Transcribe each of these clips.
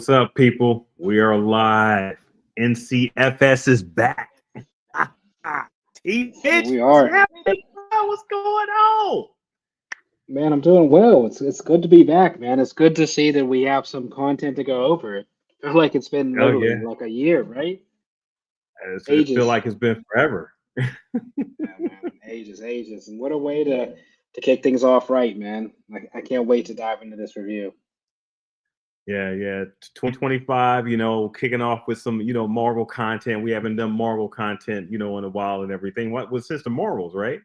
What's up, people? We are live. NCFS is back. T So bitch, we what's are. happening, bro? What's going on? Man, I'm doing well. It's good to be back, man. It's good to see that we have some content to go over. It feels like it's been Oh literally yeah, like a year, right? it feel Ages. like it's been forever. Yeah, man. Ages. And what a way to kick things off right, man. I can't wait to dive into this review. Yeah. 2025. Kicking off with some Marvel content. We haven't done Marvel content in a while and everything. What was since the Marvels, right?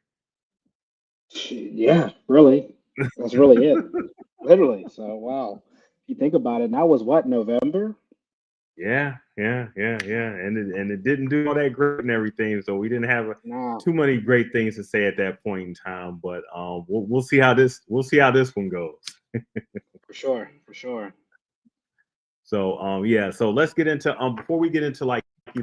Yeah, really. That's really it. Literally. So wow. If you think about it, and that was what, November? Yeah. And it didn't do all that great and everything. So we didn't have Nah, too many great things to say at that point in time. But we'll see how this one goes. for sure. So yeah. So let's get into before we get into like the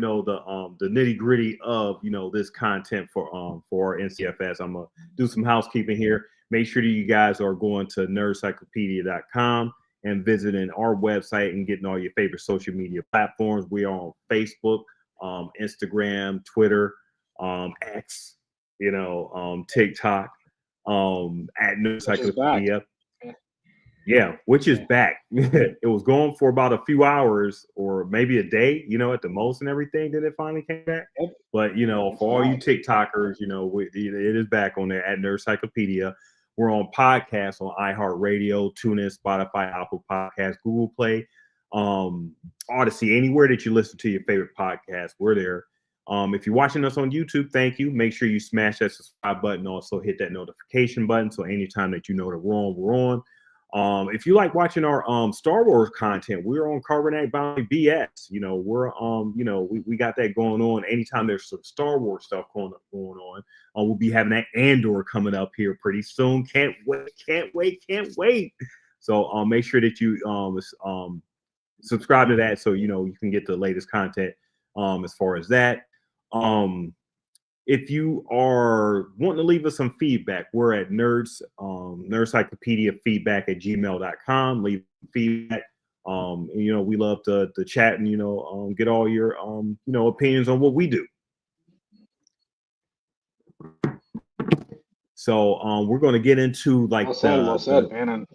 nitty gritty of this content for our NCFS. I'm gonna do some housekeeping here. Make sure that you guys are going to nerdcyclopedia.com and visiting our website and getting all your favorite social media platforms. We are on Facebook, Instagram, Twitter, X, TikTok, at Which is back. Nerdcyclopedia. Yeah, which is Yeah. back. It was going for about a few hours or maybe a day, at the most and everything. Then it finally came back. Yep, But it's for all you back. TikTokers, it is back on there at Nerdcyclopedia. We're on podcasts on iHeartRadio, TuneIn, Spotify, Apple Podcasts, Google Play, Odyssey, anywhere that you listen to your favorite podcast, we're there. If you're watching us on YouTube, thank you. Make sure you smash that subscribe button. Also hit that notification button so anytime that you know that we're on. If you like watching our Star Wars content, we're on Carbonate Bounty BS. We got that going on. Anytime there's some Star Wars stuff going on, we'll be having that Andor coming up here pretty soon. Can't wait. So make sure that you subscribe to that so you can get the latest content as far as that. Um, if you are wanting to leave us some feedback, we're at nerdcyclopedia feedback at gmail.com. Leave feedback. We love to chat and get all your opinions on what we do. So we're going to get into Well like said, well the said, man. And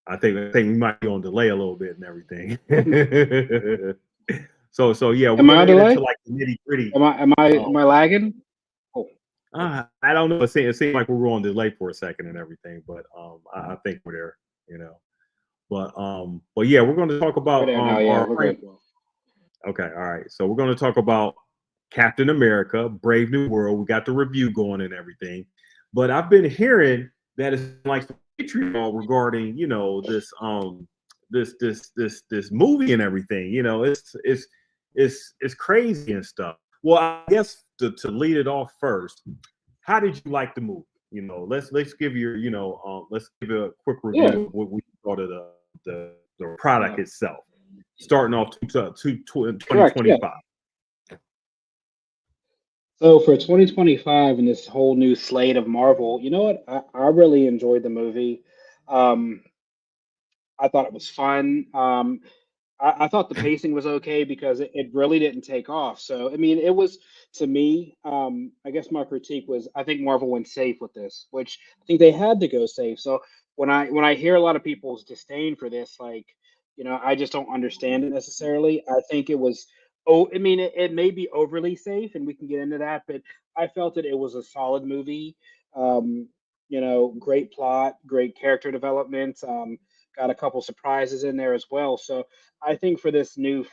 I think we might be on delay a little bit and everything. So yeah, we're am I going to on get into delay? like the nitty gritty. Am I lagging? Oh, I don't know. It seemed like we were on delay for a second and everything, but I think we're there, you know. But yeah, we're going to talk we're about there now. Yeah, we're good. Okay, all right. So we're going to talk about Captain America, Brave New World. We got the review going and everything, but I've been hearing that it's like some vitriol regarding this movie and everything. It's crazy and stuff. Well, I guess to lead it off first, how did you like the movie? Let's give your let's give a quick Yeah, review of what we thought of the product yeah, itself, starting off correct. Yeah. 2025. So for 2025 and this whole new slate of Marvel, you know what? I really enjoyed the movie. Um, I thought it was fun. I thought the pacing was okay because it really didn't take off. So I mean, it was to me. I guess my critique was I think Marvel went safe with this, which I think they had to go safe. So when I hear a lot of people's disdain for this, like I just don't understand it necessarily. I think it was. Oh, I mean, it may be overly safe, and we can get into that, but I felt that it was a solid movie. Great plot, great character development. Got a couple surprises in there as well. So I think for this new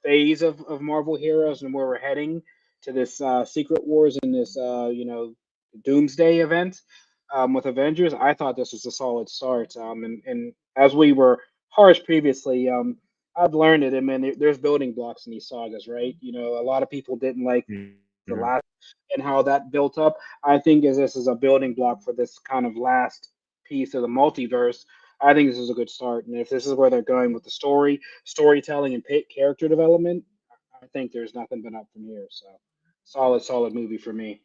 phase of Marvel heroes and where we're heading to this Secret Wars and this Doomsday event with Avengers, I thought this was a solid start. And as we were harsh previously, I've learned it. I mean, there's building blocks in these sagas, right? A lot of people didn't like the Mhm. last and how that built up. I think as this is a building block for this kind of last piece of the multiverse. I think this is a good start. And if this is where they're going with the storytelling, and character development, I think there's nothing but up from here. So, solid movie for me.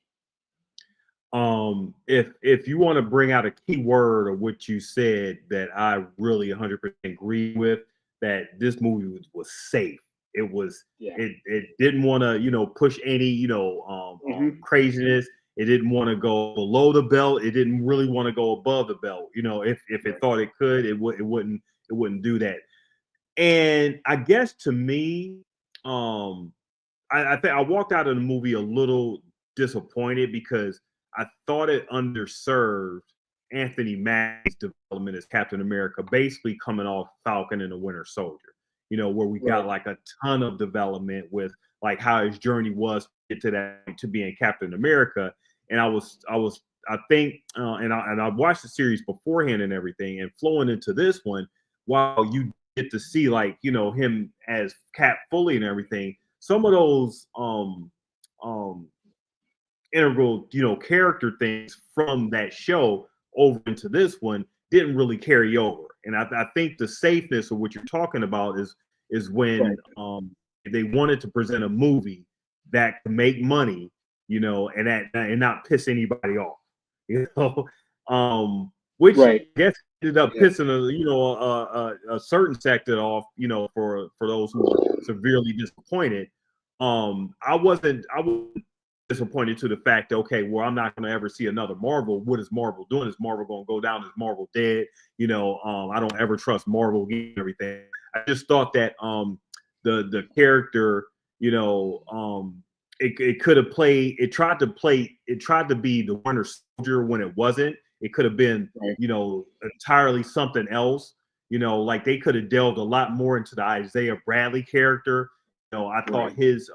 If you want to bring out a key word of what you said that I really 100% agree with, that this movie was safe. It was Yeah. it didn't want to push any Hmm. craziness. It didn't want to go below the belt. It didn't really want to go above the belt. If it Right. thought it could, it wouldn't do that. And I guess to me, um, I think I walked out of the movie a little disappointed because I thought it underserved Anthony Mackie's development as Captain America, basically coming off Falcon and the Winter Soldier. Where we got Right. like a ton of development with like how his journey was to get to that to being Captain America. And I think, and I watched the series beforehand and everything, and flowing into this one, while you get to see like him as Cap fully and everything, some of those um integral character things from that show over into this one didn't really carry over. And I think the safeness of what you're talking about is when Right. they wanted to present a movie that can make money, and not piss anybody off, you know which Right. I guess ended up Yeah. pissing a certain sector off, for those who were severely disappointed. I wasn't disappointed to the fact that, okay, well, I'm not going to ever see another Marvel. What is Marvel doing? Is Marvel going to go down? Is Marvel dead? I don't ever trust Marvel and everything. I just thought that the character, it could have played. It tried to be the Winter Soldier when it wasn't. It could have been, Right. entirely something else. Like they could have delved a lot more into the Isaiah Bradley character. I thought Right. his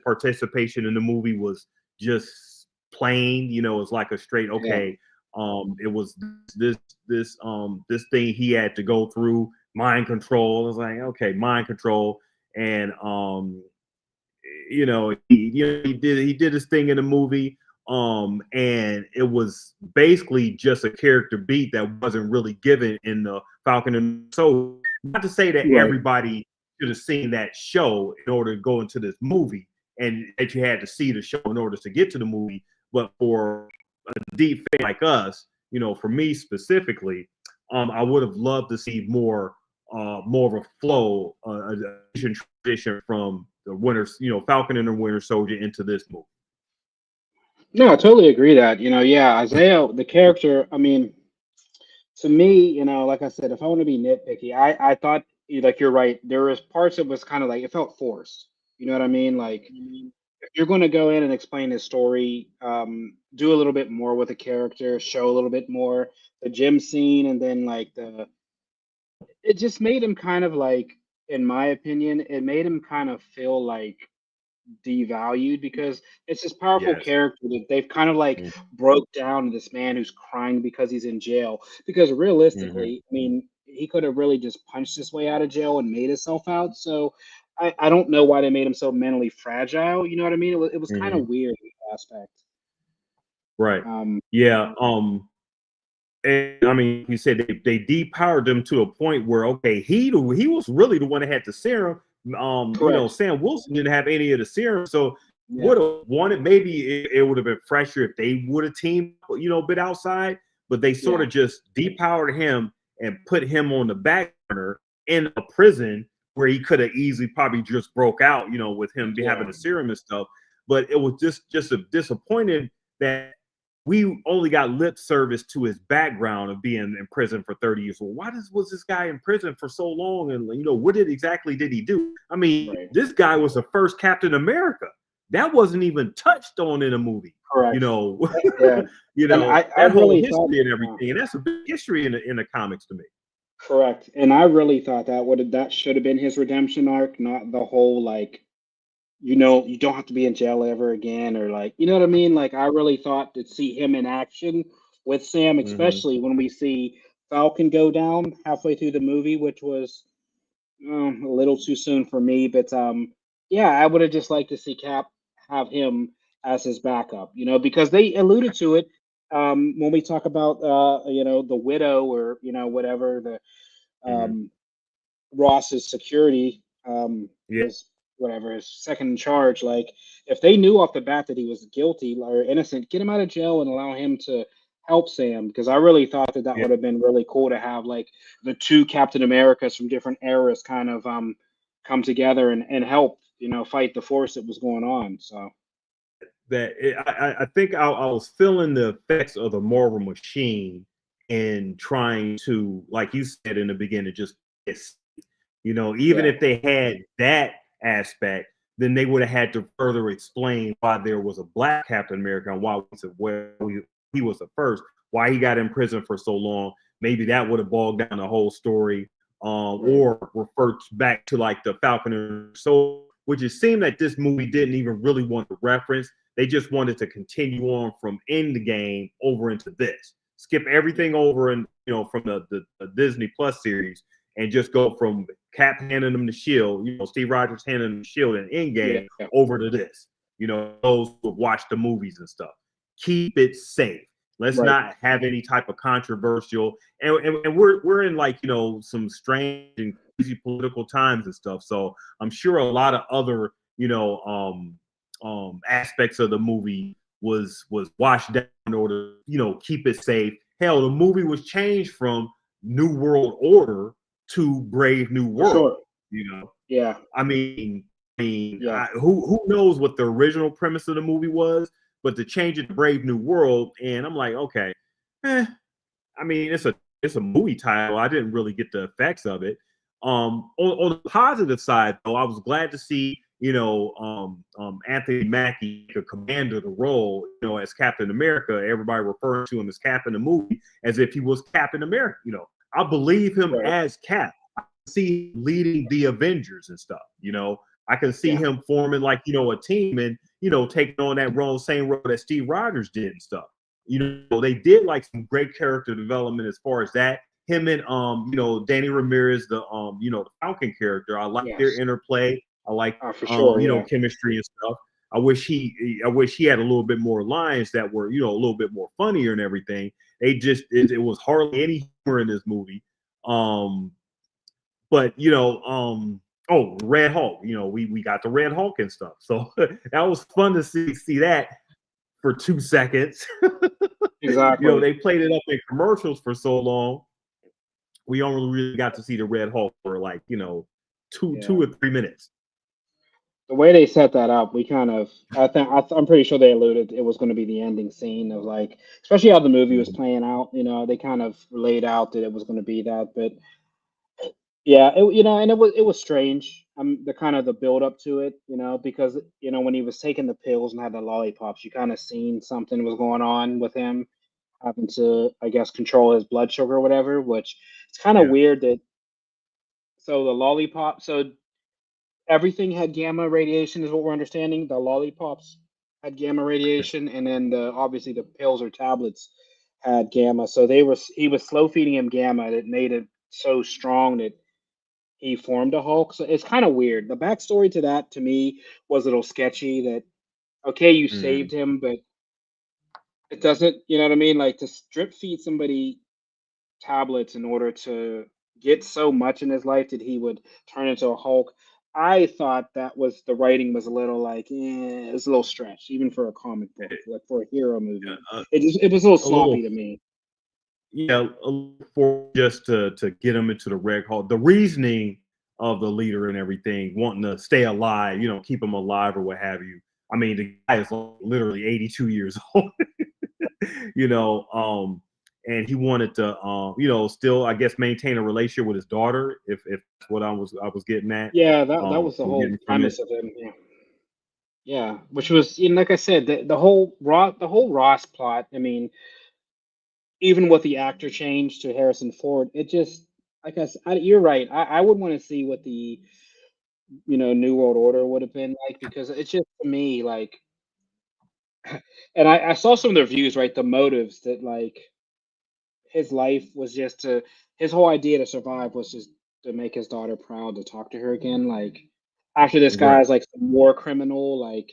participation in the movie was just plain. It's like a straight, Yeah. okay. It was this this thing he had to go through, mind control. I was like, okay, mind control. And he did his thing in the movie. And it was basically just a character beat that wasn't really given in the Falcon and so, not to say that Right. everybody should have seen that show in order to go into this movie, and that you had to see the show in order to get to the movie. But for a deep fan like us, for me specifically, I would have loved to see more of a flow, a transition from the Winter, Falcon and the Winter Soldier into this movie. No, I totally agree that, yeah, Isaiah, the character, I mean, to me, like I said, if I want to be nitpicky, I thought like you're right. There was parts that was kind of like it felt forced. You know what I mean? Like if you're going to go in and explain his story, do a little bit more with the character, show a little bit more the gym scene, and then like it just made him kind of like, in my opinion, it made him kind of feel like devalued because it's this powerful Yes. character that they've kind of like Mm-hmm. broke down to this man who's crying because he's in jail. Because Mm-hmm. realistically, I mean, he could have really just punched his way out of jail and made himself out. So I don't know why they made him so mentally fragile. You know what I mean? It was kind Mm-hmm. of weird in that aspect. Right. Um, Yeah. And I mean, you said they depowered him to a point where, okay, he was really the one that had the serum. correct. Sam Wilson didn't have any of the serum, so Yeah. would have wanted, maybe it would have been fresher if they would have teamed, a bit outside, but they sort Yeah. of just depowered him and put him on the back burner in a prison where he could have easily probably just broke out, with him having Yeah. the serum and stuff. But it was just a disappointed that we only got lip service to his background of being in prison for 30 years. Well, why was this guy in prison for so long? And what exactly did he do? I mean, Right. this guy was the first Captain America. That wasn't even touched on in a movie. You Correct. know, Yeah. And I that whole really thought. history and everything, and that's a big history in the comics to me. Correct. And I really thought that should have been his redemption arc, not the whole like, you don't have to be in jail ever again, or like, you know what I mean? Like I really thought to see him in action with Sam, Hmm. especially when we see Falcon go down halfway through the movie, which was a little too soon for me. But yeah, I would have just liked to see Cap have him as his backup, because they alluded to it when we talk about the widow or whatever the Hmm. Ross's security Yeah. was. whatever, his second in charge, like if they knew off the bat that he was guilty or innocent, get him out of jail and allow him to help Sam. Because I really thought that that Yeah, would have been really cool to have like the two Captain Americas from different eras kind of come together and help, fight the force that was going on. So I think I was feeling the effects of the Marvel machine and trying to, like you said in the beginning, just piss. Even yeah, if they had that aspect, then they would have had to further explain why there was a black Captain America and why he was the first, why he got in prison for so long. Maybe that would have bogged down the whole story, right, or referred back to like the Falcon and Soul, which it seemed that this movie didn't even really want to reference. They just wanted to continue on from Endgame over into this. Skip everything over and from the Disney Plus series and just go from Cap handing them the shield, Steve Rogers handing them the shield in Endgame yeah, over to this. Those who have watched the movies and stuff. Keep it safe. Let's right, not have any type of controversial. And we're in like some strange and crazy political times and stuff. So I'm sure a lot of other aspects of the movie was washed down in order keep it safe. Hell, the movie was changed from New World Order to Brave New for World. sure, You know, yeah, I mean, yeah, who knows what the original premise of the movie was, but to change it to Brave New World, and I'm like, okay, eh, I mean, it's a movie title. I didn't really get the effects of it. On the positive side, though, I was glad to see Anthony Mackie commander the role, as Captain America. Everybody referring to him as Cap in the movie, as if he was Captain America. I believe him right, as Cap. I can see him leading the Avengers and stuff. I can see yeah, him forming like a team and taking on that role, same role that Steve Rogers did and stuff. They did like some great character development as far as that. Him and Danny Ramirez, the Falcon character. I like their yes, interplay. I like for sure, yeah, chemistry and stuff. I wish he had a little bit more lines that were a little bit more funnier and everything. It was hardly any humor in this movie. Um, but Red Hulk. We got the Red Hulk and stuff. So that was fun to see that for 2 seconds. exactly, They played it up in commercials for so long. We only really got to see the Red Hulk for like, two yeah. or 3 minutes. The way they set that up, we kind of, I'm pretty sure they alluded it was going to be the ending scene of like, especially how the movie was Mhm. playing out. They kind of laid out that it was going to be that, but yeah, and it was strange. The kind of the build up to it, because when he was taking the pills and had the lollipops, you kind of seen something was going on with him having to, I guess, control his blood sugar or whatever. Which it's kind of Yeah. weird that so everything had gamma radiation, is what we're understanding. The lollipops had gamma radiation, and then obviously the pills or tablets had gamma. So he was slow feeding him gamma that made it so strong that he formed a Hulk. So it's kind of weird. The backstory to that to me was a little sketchy. That okay, you saved Mm. him, but it doesn't. You know what I mean? Like to strip feed somebody tablets in order to get so much in his life that he would turn into a Hulk. I thought that was the writing was a little like, it's a little stretched, even for a comic book, like for a hero movie. Uh, It was a little a little, sloppy to me. yeah, a little for just to get him into the Red Hulk. The reasoning of the leader and everything, wanting to stay alive, keep him alive or what have you. I mean, the guy is literally 82 years old. you know, um, and he wanted to, still, I guess, maintain a relationship with his daughter. If that's what I was getting at, Yeah, that was the or whole getting from it. premise of him. Yeah, yeah, which was, like I said, the whole Ross plot. I mean, even with the actor change to Harrison Ford, it just like you're right. I would want to see what the New World Order would have been like because it's just to me like, and I saw some of the reviews, right? The motives that like his life was just to his whole idea to survive was just to make his daughter proud to talk to her again. Like after this Right. guy's like some war criminal, like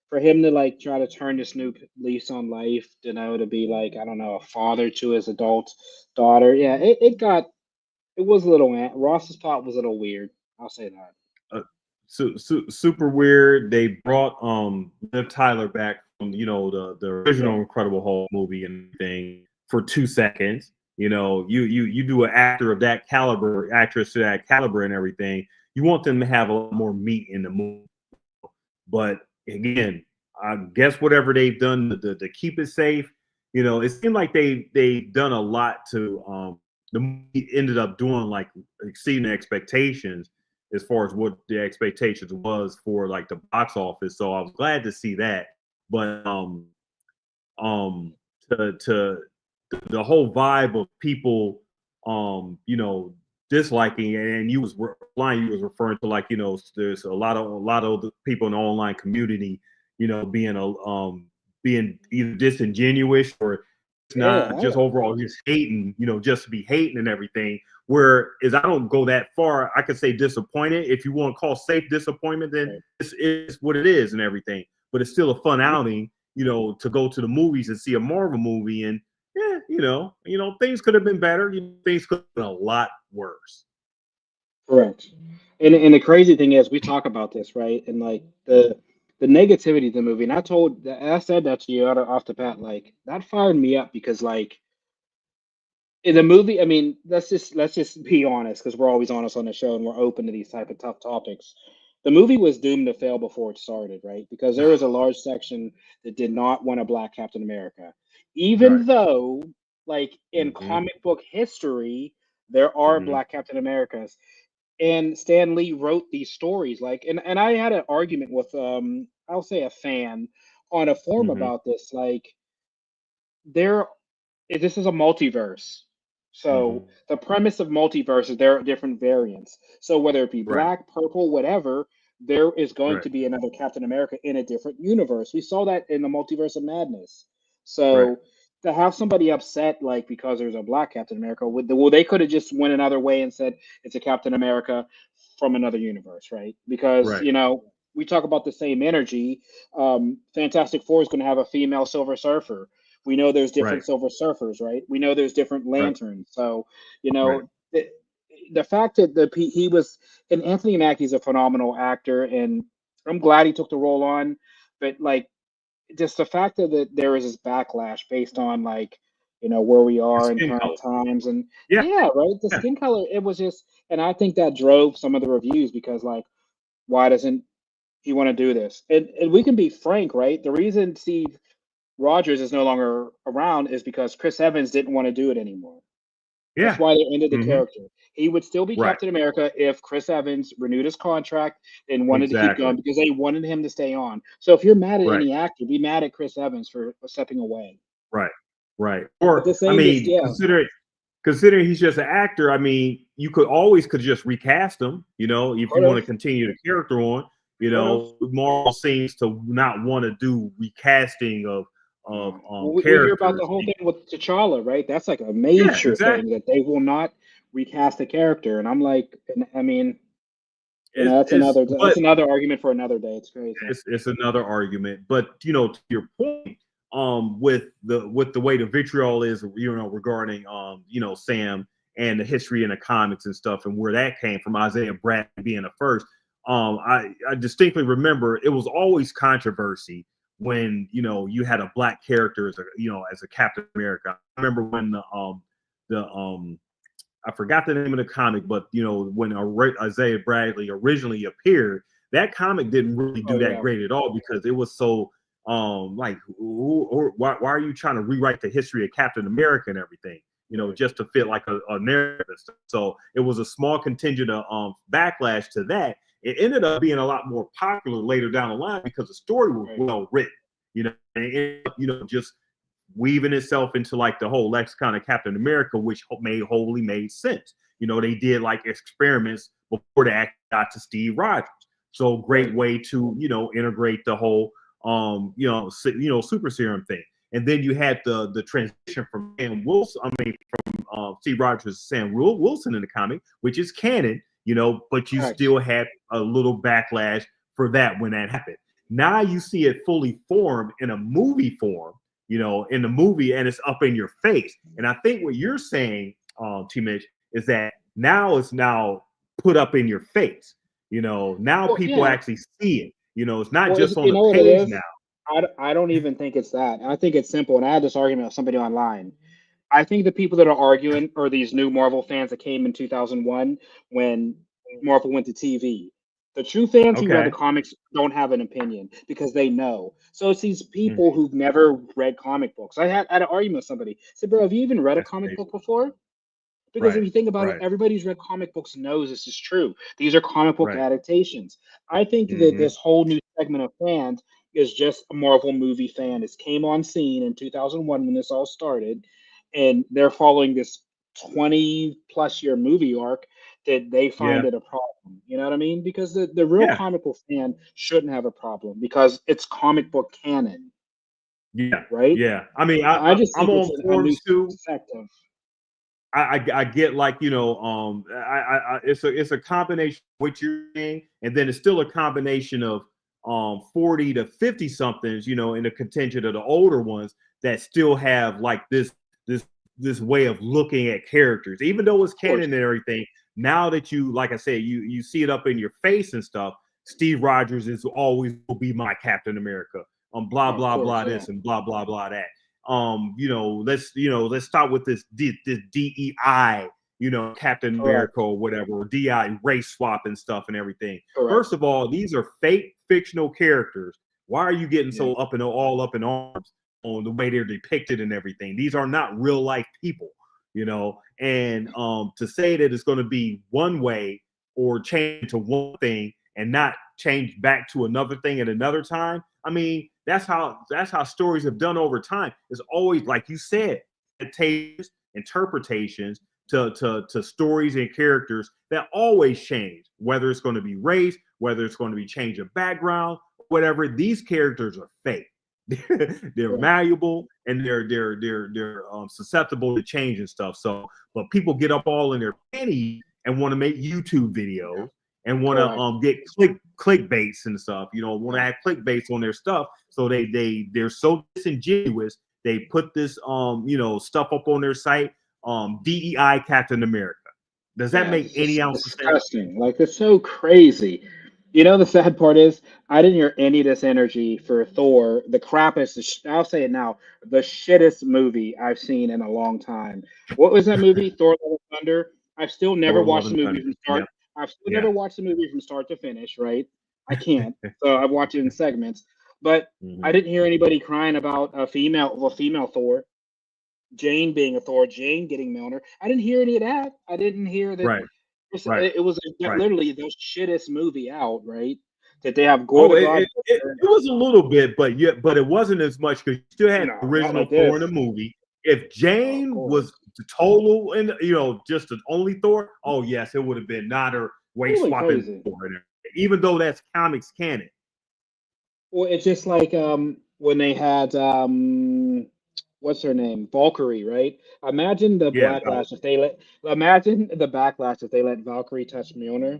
for him to like try to turn this new lease on life, to be like I don't know a father to his adult daughter. Yeah, it was a little Ross's plot was a little weird. I'll say that. super weird. They brought Liv Tyler back from the original Yeah. Incredible Hulk movie and everything for 2 seconds. You do an actor of that caliber, actress to that caliber, and everything. You want them to have a lot more meat in the movie. But again, I guess whatever they've done to keep it safe, it seemed like they've done a lot to the movie ended up doing like exceeding expectations as far as what the expectations was for like the box office. So I was glad to see that. But um to the whole vibe of people disliking, and you was line you was referring to, like, there's a lot of the people in the online community being either disingenuous or it's Yeah. not just overall just hating, just to be hating and everything. Whereas I don't go that far. I could say disappointed. If you want to call safe disappointment, then Right. it's what it is and everything. But it's still a fun outing, to go to the movies and see a Marvel movie. And yeah, things could have been better. Things could have been a lot worse. Correct. And the crazy thing is, we talk about this, right? And like the negativity of the movie. And I said that to you off the bat, like that fired me up because like in the movie, I mean, let's just be honest, because we're always honest on the show and we're open to these type of tough topics. The movie was doomed to fail before it started, right? Because there was a large section that did not want a black Captain America, Right. even though, like in Mm-hmm. comic book history, there are Mm-hmm. black Captain Americas, and Stan Lee wrote these stories. Like, and I had an argument with I'll say a fan on a forum Mm-hmm. about this. Like, there this is a multiverse. So Mm-hmm. the premise of multiverse is there are different variants. So whether it be Right. black, purple, whatever, there is going Right. to be another Captain America in a different universe. We saw that in the multiverse of madness. Right. So to have somebody upset like because there's a black Captain America, well, they could have just went another way and said it's a Captain America from another universe, right? Because Right. we talk about the same energy. Fantastic Four is going to have a female Silver Surfer. We know there's Right. different Silver Surfers, right? We know there's different Right. Lanterns. So, you Right. know, the fact that he was, and Anthony Mackie's a phenomenal actor, and I'm glad he took the role on, but like just the fact that there is this backlash based on like, where we The are in skin current color. times, and Yeah. yeah, right, the Yeah. skin color, it was just, and I think that drove some of the reviews because like, why doesn't he want to do this? And we can be frank, right? The reason Steve Rogers is no longer around is because Chris Evans didn't want to do it anymore. That's Yeah. why they ended the Mm-hmm. character. He would still be Right. Captain America if Chris Evans renewed his contract and wanted to keep Exactly. going because they wanted him to stay on. So if you're mad at Right. any actor, be mad at Chris Evans for stepping away. Right. Right. But the Or I same is, mean, yeah, considering he's just an actor, I mean, you could just recast him, if you could want have, to continue the character on. could have. Marvel seems to not want to do recasting of Well, we hear about the characters. whole thing with T'Challa, right? That's like a Yeah, major thing exactly. that they will not recast the character, and I'm like, and I mean, that's It's another but argument for another day. It's crazy. it's another argument. But to your point, with the way the vitriol is, regarding Sam and the history in the comics and stuff, and where that came from, Isaiah Bradley being the first. I distinctly remember it was always controversy when you had a black character as a Captain America. I remember when the I forgot the name of the comic, but when Isaiah Bradley originally appeared, that comic didn't really Oh do that yeah, great at all because it was so like, why are you trying to rewrite the history of Captain America and everything, right, just to fit like a narrative and stuff. So it was a small contingent of backlash to that. It ended up being a lot more popular later down the line because the story was right, well written, and it, just weaving itself into like the whole lexicon of Captain America, which wholly made sense. They did like experiments before they actually got to Steve Rogers. So great right. way to integrate the whole super serum thing. And then you had the transition from Sam Wilson, from Steve Rogers to Sam Wilson in the comic, which is canon, but you Correct. still had a little backlash for that when that happened. Now you see it fully formed in a movie form, in the movie, and it's up in your face. And I think what you're saying, T. Mitch, is that now it's now put up in your face. Now Well, people yeah. actually see it. It's not Well, just on you the know what it page now. is? I don't even think it's that. I think it's simple. And I had this argument with somebody online. I think the people that are arguing are these new Marvel fans that came in 2001 when Marvel went to TV. The true fans who read the Okay. comics don't have an opinion because they know. So it's these Mhm. people who've never read comic books. I had an argument with somebody. I said, bro, have you even read a That's comic crazy. book before? Because if Right. you think about it, Right. everybody who's read comic books knows this is true. These are comic book Right. adaptations. I think that Hmm. this whole new segment of fans is just a Marvel movie fan. This came on scene in 2001 when this all started, and they're following this 20 plus year movie arc that they find Yeah. it a problem. You know what I mean? Because the real Yeah. comic book fan shouldn't have a problem because it's comic book canon, Yeah. right? Yeah. I mean, I just I'm think it's on a new forums too. sect of I get like it's a combination of what you're saying, and then it's still a combination of 40 to 50 somethings, in the contingent of the older ones that still have like this this way of looking at characters, even though it's course. canon and everything. Now that you, like I said, you see it up in your face and stuff. Steve Rogers is always will be my Captain America. Blah Oh, of blah course, blah yeah. this and blah blah blah that. Let's start with this DEI, Captain Correct. America or whatever, or DI race swap and stuff and everything. Correct. First of all, these are fake fictional characters. Why are you getting Yeah. so all up in arms on the way they're depicted and everything? These are not real life people, and to say that it's going to be one way or change to one thing and not change back to another thing at another time. I mean, that's how stories have done over time. It's always, like you said, interpretations to stories and characters that always change, whether it's going to be race, whether it's going to be change of background, whatever. These characters are fake. They're Yeah. malleable, and they're susceptible to change and stuff. So, but people get up all in their panties and want to make YouTube videos and want to Correct. get clickbaits and stuff. Want to Yeah. have clickbaits on their stuff. So they're so disingenuous. They put this stuff up on their site. DEI Captain America. Does that Yeah. make It's any just ounce of sense? disgusting. Like it's so crazy. You know, the sad part is I didn't hear any of this energy for Thor. The crappiest, I'll say it now, the shittest movie I've seen in a long time. What was that movie? Thor: Love and Thunder. I've still never Thor: Love watched the and movie Thunder. from start. Yep. I've still Yeah. never watched the movie from start to finish, right? I can't. So I've watched it in segments. But I Mm-hmm. didn't hear anybody crying about a female Thor. Jane being a Thor, Jane getting Milner. I didn't hear any of that. I didn't hear that. Right. Right. It was Right. literally the shittest movie out, right? That they have Gore Oh, the it, God it, it, Butcher. it was a little bit, but it wasn't as much because you still had the No, not original like Thor in the this. movie. If Oh, of Jane was course. the total and just the only Thor, oh yes, it would have been not her It way would have been swapping crazy. Thor, even though that's comics canon. Well, it's just like when they had what's her name? Valkyrie, right? Imagine the Yeah. backlash if they let imagine the backlash if they let Valkyrie touch Mjolnir.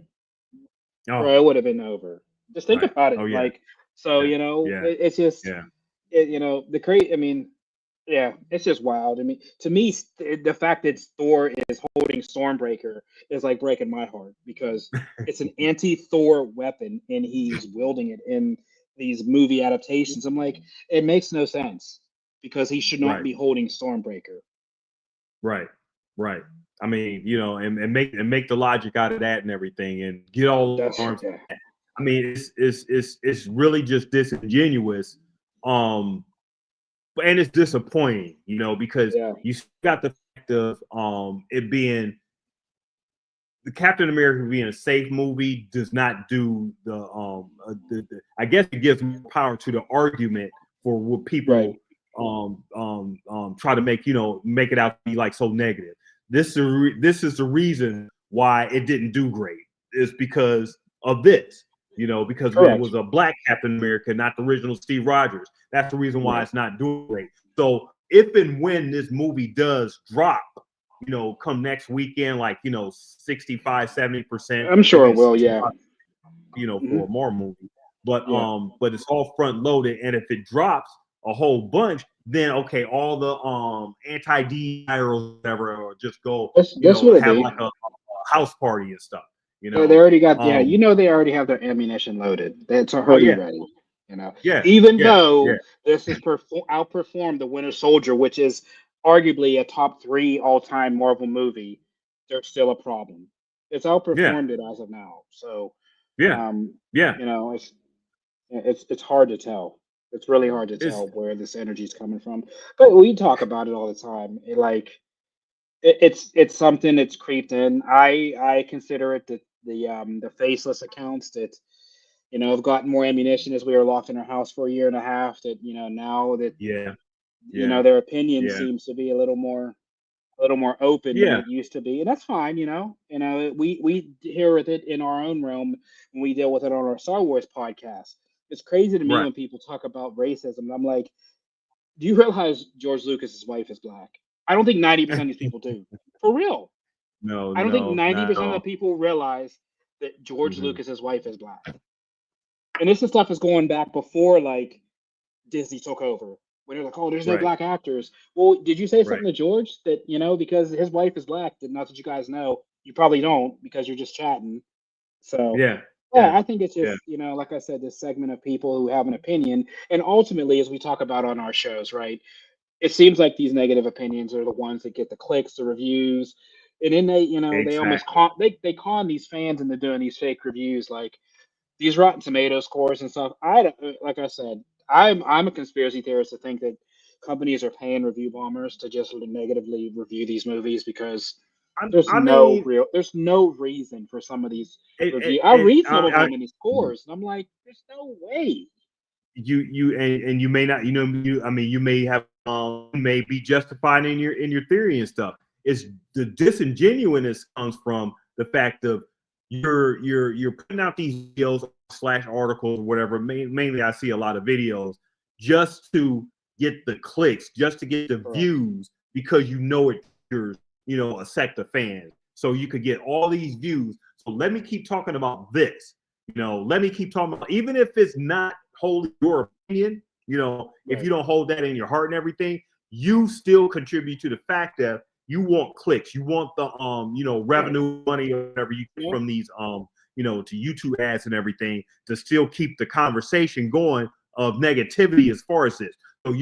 Oh, Bro, it would have been over. Just think right. about Oh it. yeah. Like, so Yeah. Yeah. it's just Yeah. the great. I mean, yeah, it's just wild. I mean, to me, the fact that Thor is holding Stormbreaker is like breaking my heart because it's an anti-Thor weapon and he's wielding it in these movie adaptations. I'm like, it makes no sense because he should not Right. be holding Stormbreaker. Right. Right. I mean, and make the logic out of that and everything, and get all That's arms. yeah, I mean, it's really just disingenuous. Um, and it's disappointing, because yeah, you got the fact of it being the Captain America being a safe movie does not do I guess it gives more power to the argument for what right. people try to make it out to be like so negative. This is the reason why it didn't do great, is because of this. Because it Correct. was a black Captain America, not the original Steve Rogers. That's the reason why Right. it's not doing great. So if and when this movie does drop, come next weekend, like, 65, 70%, I'm sure maybe it will. 65, Yeah. for a Hmm. more movie. But Yeah. but it's all front loaded. And if it drops a whole bunch, then okay, all the anti-DI or whatever, or just go, That's what it have be. like a house party and stuff. You They know, already got, yeah, they already have their ammunition loaded. It's oh already yeah, ready. You know, yeah, even yeah, yeah, though this has outperformed the Winter Soldier, which is arguably a top three all-time Marvel movie, there's still a problem. It's yeah, outperformed it as of now. So, yeah, um, yeah. it's hard to tell. It's really hard to It's tell where this energy is coming from. But we talk about it all the time. It's something that's creeped in. I consider it the faceless accounts that have gotten more ammunition as we were locked in our house for a year and a half. That now that yeah, yeah, their opinion yeah, seems to be a little more open than yeah. it used to be, and that's fine. We hear with it in our own realm when we deal with it on our Star Wars podcast. It's crazy to me Right. when people talk about racism. I'm like, do you realize George Lucas's wife is black? I don't think 90% of these people do. For real. No, I don't think no, not at 90% of all. people realize that George Hmm. Lucas's wife is black. And this is stuff is going back before like Disney took over. When they're like, oh, there's no Right, black actors. Well, did you say right. something to George that, because his wife is black, that not that you guys know, you probably don't because you're just chatting. So Yeah, yeah, yeah, I think it's yeah. just, like I said, this segment of people who have an opinion. And ultimately, as we talk about on our shows, right? It seems like these negative opinions are the ones that get the clicks, the reviews, and then they almost Exactly. they con these fans into doing these fake reviews, like these Rotten Tomato scores and stuff. I don't, like I said, I'm a conspiracy theorist to think that companies are paying review bombers to just negatively review these movies because I mean, there's no reason for some of these it, reviews. I it, read some of them in these mhm. scores, and I'm like, there's no way. And you may not, I mean, you may have, you may be justified in your theory and stuff. It's the disingenuousness comes from the fact of you're putting out these videos slash articles, whatever. Mainly, I see a lot of videos just to get the clicks, just to get the Correct. views, because it triggers, a sect of fans. So you could get all these views. So let me keep talking about this. Let me keep talking about, even if it's not wholly your opinion, if you Right. don't hold that in your heart and everything, you still contribute to the fact that you want clicks, you want the Right. revenue money or whatever you get Yeah. from these to YouTube ads and everything to still keep the conversation going of negativity as far as this. So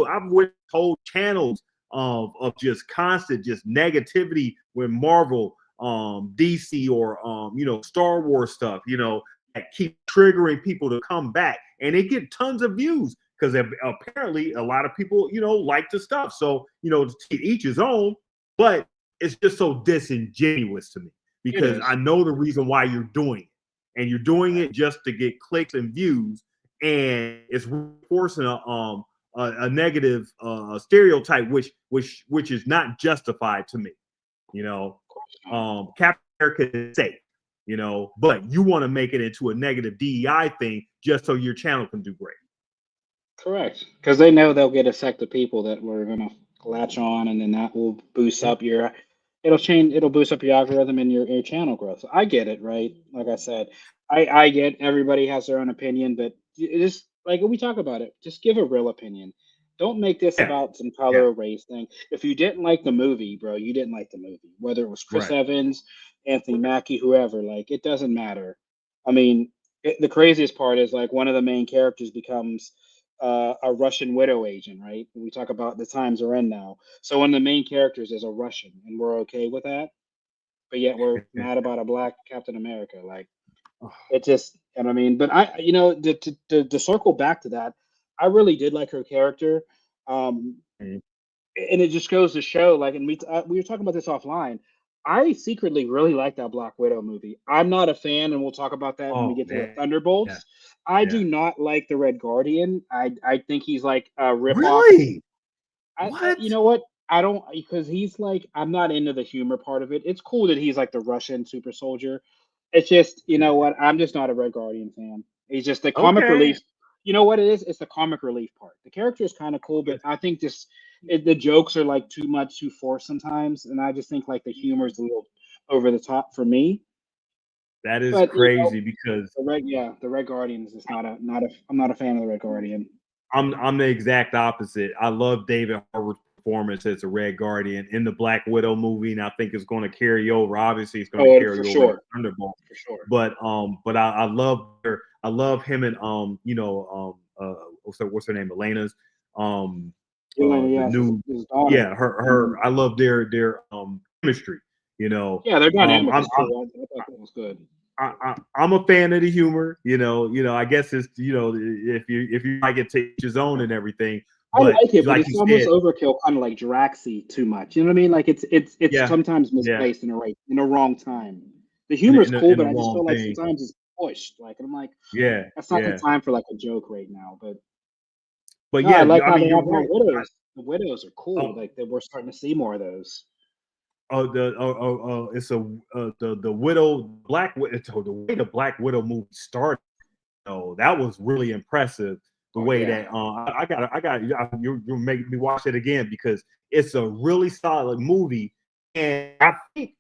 I've witnessed whole channels of just constant just negativity when Marvel, DC, or Star Wars stuff, that keep triggering people to come back, and they get tons of views because apparently a lot of people like the stuff. So to each his own, but it's just so disingenuous to me It because I is. know the reason why you're doing it, and you're doing Right. it just to get clicks and views, and it's reinforcing a negative stereotype, which is not justified to me. You know, Of course not. Captain America is safe, but you want to make it into a negative DEI thing just so your channel can do great. Correct. Because they know they'll get a sect of people that we're gonna latch on, and then that will boost Mhm. up your. It'll boost up your algorithm and your channel growth. So I get it, right? Like I said, I get everybody has their own opinion, but it is like when we talk about it, just give a real opinion. Don't make this Yeah, about some yeah, color or race thing. If you didn't like the movie, bro, you didn't like the movie. Whether it was Chris right. Evans, Anthony Mackie, whoever, like it doesn't matter. I mean, the craziest part is like one of the main characters becomes a Russian widow agent, right? We talk about the times we're in now. So one of the main characters is a Russian, and we're okay with that, but yet we're mad about a black Captain America. Like it just, and I mean, but to circle back to that, I really did like her character, um, Mhm. and it just goes to show, like, and we were talking about this offline. I secretly really like that Black Widow movie. I'm not a fan, and we'll talk about that when we Oh get to the man, yeah, Thunderbolts. I yeah. do not like the Red Guardian. I think he's like a ripoff. Really? You What? know what? I don't because he's like I'm not into the humor part of it. It's cool that he's like the Russian super soldier. It's just you Yeah. know what? I'm just not a Red Guardian fan. He's just the comic Okay. relief. You know what it is? It's the comic relief part. The character is kind of cool, but I think the jokes are like too much, too forced sometimes, and I just think like the humor is a little over the top for me. That is But crazy because the Red Guardian is just I'm not a fan of the Red Guardian. I'm the exact opposite. I love David Harbour's performance as a Red Guardian in the Black Widow movie, and I think it's going to carry over. Obviously, it's going to Oh, carry for over into sure, Thunderbolt. for sure. But I love him and what's her name, Elena's Elena, the yes, new his daughter. yeah her I love their chemistry. Yeah, their dynamic I'm was cool. I thought that was good. I'm a fan of the humor. I guess it's if you like it to each his own and everything. I But like it, but like it's you almost said, overkill, kind of like Draxy too much. You know what I mean? Like it's yeah, sometimes yeah, misplaced in a wrong time. The humor's cool, in but the I just wrong feel like thing. sometimes it's pushed. Like I'm like, Yeah, that's not the yeah. time for like a joke right now. But But no, I yeah, like I how mean they you're have more right. widows. The widows are Uh, cool. Like that we're starting to see more of those. it's a the widow the way the Black Widow movie started. That was really impressive. The Oh way yeah, that you're making me watch it again because it's a really solid movie, and I think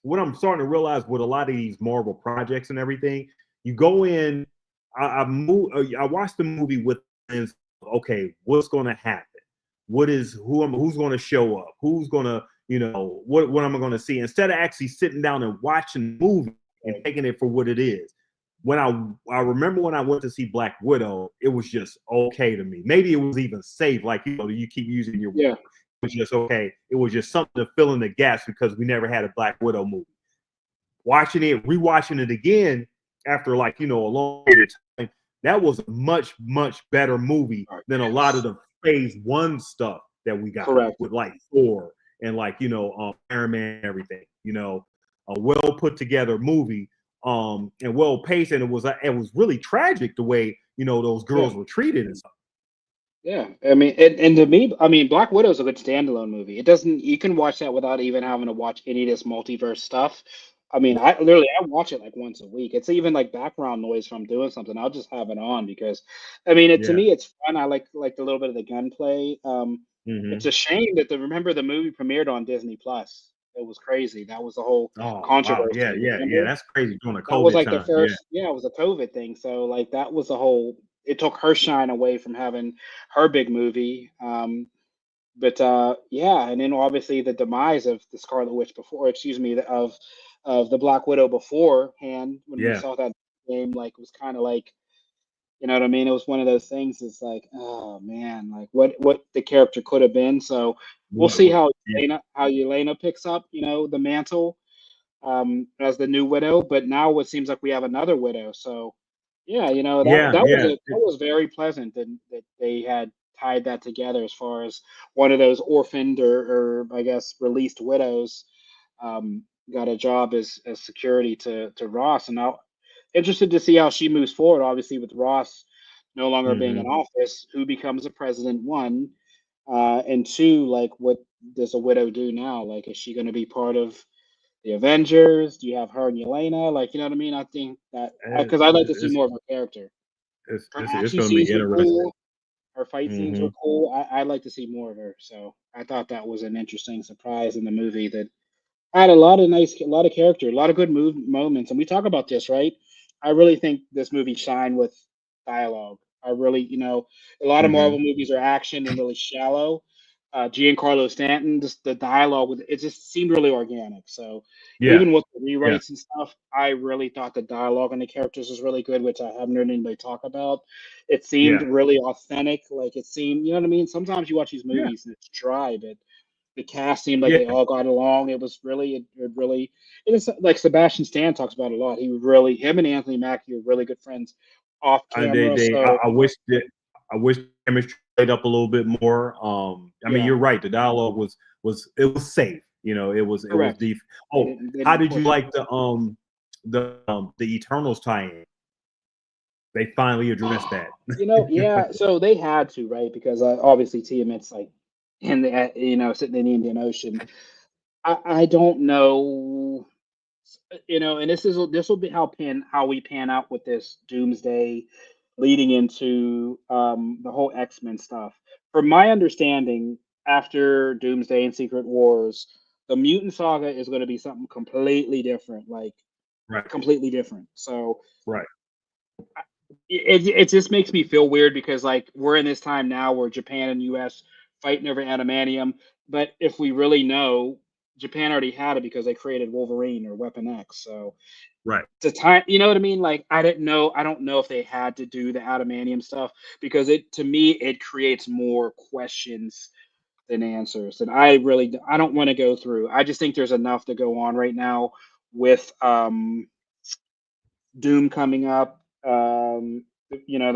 what I'm starting to realize with a lot of these Marvel projects and everything, you go in. I watched the movie with okay, what's going to happen? Who's going to show up? Who's going to what am I going to see? Instead of actually sitting down and watching the movie and right. taking it for what it is. When I remember when I went to see Black Widow, it was just okay to me. Maybe it was even safe, like you keep using your. Yeah, It was just okay. It was just something to fill in the gaps because we never had a Black Widow movie. Watching it, rewatching it again after a long period of time, that was a much better movie than a lot of yes, the phase one stuff that we got correct. with like Thor and Iron Man and everything. A well put together movie, and well paced, and it was really tragic the way those Yeah. girls were treated and stuff. Yeah, I mean, and to me, I mean, Black Widow is a good standalone movie. It doesn't, you can watch that without even having to watch any of this multiverse stuff. I mean, I watch it like once a week. It's even like background noise from doing something. I'll just have it on because, I mean, to Yeah. me, it's fun. I like a little bit of the gunplay. It's Mm-hmm. a shame that remember the movie premiered on Disney Plus. It was crazy. That was the whole Oh wow. Yeah. controversy. Yeah. Yeah. Remember? That's crazy during the That was COVID like the time. Yeah. first, yeah, it was a COVID thing. So like that was the whole. It took her shine away from having her big movie. But yeah, and then obviously the demise of the Scarlet Witch before, excuse me, of the Black Widow beforehand when we Yeah. saw that game, like it was kind of like, you know what I mean? It was one of those things. It's like, oh man, like what the character could have been. So we'll see how Yeah. Yelena picks up, the mantle as the new widow. But now it seems like we have another widow. So yeah, that Yeah. that was Yeah. that was very pleasant that they had tied that together as far as one of those orphaned or I guess released widows got a job as security to Ross. And now interested to see how she moves forward. Obviously, with Ross no longer being in Mm-hmm. office, who becomes a president? One, and two, like what does a widow do now? Like, is she going to be part of the Avengers? Do you have her and Yelena? Like, you know what I mean? I think that because I'd like to see It's more of her character. Her it's action going to be scenes were interesting. cool. Her fight scenes Hmm. were cool. I'd like to see more of her. So I thought that was an interesting surprise in the movie that had a lot of character, a lot of good moments. And we talk about this, right? I really think this movie shined with dialogue. I really, a lot of Marvel Hmm. movies are action and really shallow. Giancarlo Stanton, just the dialogue with it just seemed really organic. So Yeah. even with the Yeah. rewrites and stuff, I really thought the dialogue and the characters was really good, which I haven't heard anybody talk about. It seemed Yeah. really authentic. Like it seemed, you know what I mean? Sometimes you watch these Yeah. movies and it's dry, but the cast seemed like Yeah. they all got along. It was really, it is like Sebastian Stan talks about it a lot. Him and Anthony Mackie were really good friends off camera. So I wish the chemistry played up a little bit more. I mean, yeah, you're right. The dialogue was safe. It was correct. deep. They Oh, didn't, they how didn't did you push it. like the Eternals tie-in? They finally addressed that. Yeah. So they had to, right? Because obviously Tiamat's like in the, sitting in the Indian Ocean. I don't know, and this will be how we pan out with this Doomsday, leading into the whole X-Men stuff. From my understanding, after Doomsday and Secret Wars, the Mutant Saga is going to be something completely different, like Right. completely different. So Right. it just makes me feel weird because like we're in this time now where Japan and US fighting over adamantium. But if we really know, Japan already had it because they created Wolverine or Weapon X. So Right. the time, you know what I mean? Like I didn't know. I don't know if they had to do the adamantium stuff because it to me it creates more questions than answers. And I don't want to go through. I just think there's enough to go on right now with Doom coming up, the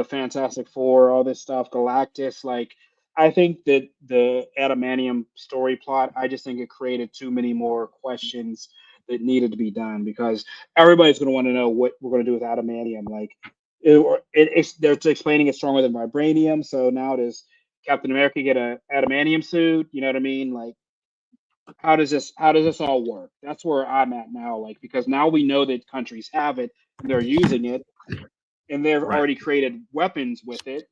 Fantastic Four, all this stuff, Galactus. Like, I think that the adamantium story plot, I just think it created too many more questions that needed to be done because everybody's going to want to know what we're going to do with adamantium. Like, they're explaining it's stronger than vibranium. So now does Captain America get a adamantium suit? You know what I mean? Like, how does this all work? That's where I'm at now. Like, because now we know that countries have it and they're using it and they've Right. already created weapons with it.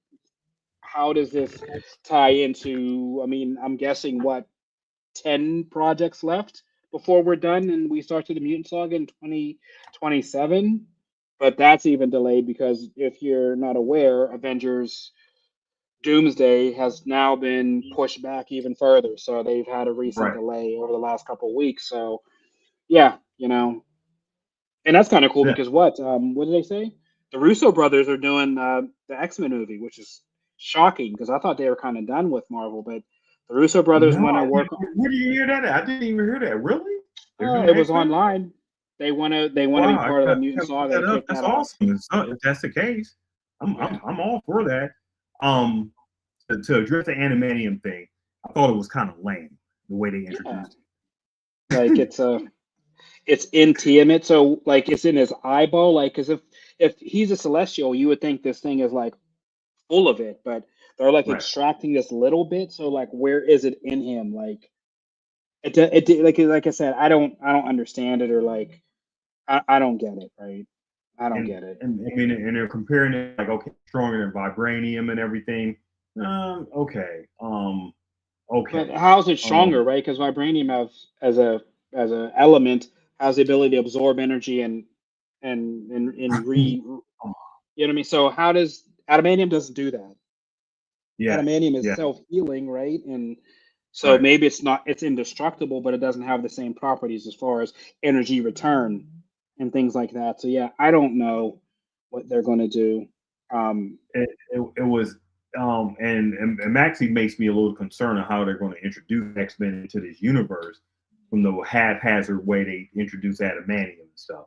How does this tie into? I mean, I'm guessing what 10 projects left before we're done and we start to the mutant saga in 2027. But that's even delayed because if you're not aware, Avengers Doomsday has now been pushed back even further. So they've had a recent Right. delay over the last couple of weeks. So yeah, and that's kind of cool Yeah. because what did they say? The Russo brothers are doing the X-Men movie, which is shocking because I thought they were kind of done with Marvel, but the Russo brothers No, want to work. where do you hear that at? I didn't even hear that. Really? They're doing It was X-Men? online. They want to be Wow, part of the I mutant gotta look saga to that up. kick That's that off. awesome. If that's the case, Yeah, I'm all for that. Um, to address the animanium thing, I thought it was kind of lame the way they yeah. introduced Like it. it's in Tiamat, so like it's in his eyeball. Like, because if he's a celestial, you would think this thing is like full of it, but they're like Right. extracting this little bit. So like, where is it in him? Like like I said, I don't understand it or like I don't get it. Right? I don't And get it. and I mean, and they're comparing it like, okay, stronger than vibranium and everything. Okay. But Okay. how is it Um, stronger? Right? Because vibranium as a element has the ability to absorb energy and you know what I mean. So how does adamantium doesn't do that? yeah. Adamantium is Yeah. self-healing, right? And so Right. maybe it's indestructible, but it doesn't have the same properties as far as energy return and things like that. So yeah, I don't know what they're going to do. It was and actually makes me a little concerned of how they're going to introduce X-Men into this universe from the haphazard way they introduce adamantium and stuff.